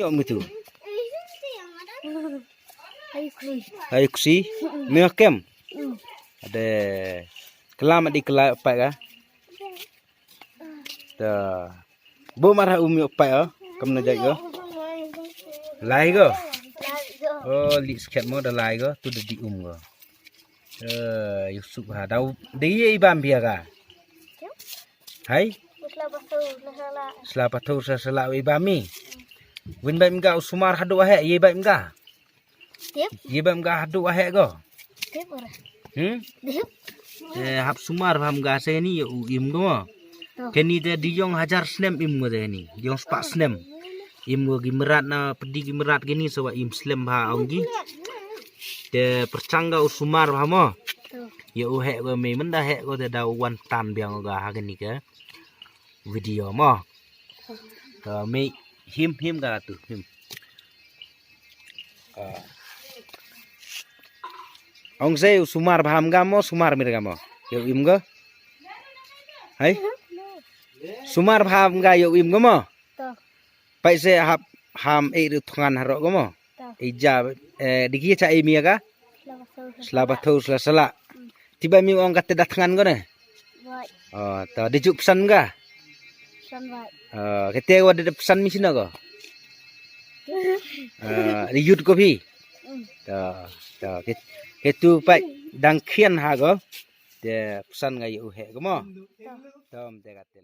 Yom itu. Ayo kusi. Mekem. Ada kelam di kelai apa ya? Dah. Bu marah yuk apa ya? Kamu nak jaga? Lai go. Oh, li sket mo dah lai go. Tu dah di go. Yusuf ha. Dah dia ibam biara. Hai. Selapa tu selak ibami. Win baik enggak usumar hadu wahe ye baik enggak? Ye baik enggak hadu wahe go? Hap sumar paham enggak saya ni ya im go. Keni dia diong hajar snem im go ni. Diong spak snem. Im go gimerat na pedi gimerat gini sawa im slem ha anggi. De percangga usumar paham. Ya uhe go me menda he go da wan tan biang go ha gini ke. Video mo. Me him ga tu him. Ong say sumar baham gamo sumar mir gamo. Yo im go. Hai. Sumar baham ga yo im gamo. Pai se ham du thongan haro gamo. Ija digi cha imi ga. Selabatau sela. Tiba mi ong kate datangan go ne. Oh, ta dijuk pesan ga. Kita ada pesan mesin apa? Di YouTube kopi. Itu pak dangkian hago. Dia pesan gaya uhe, kamu? Tom, dia kata.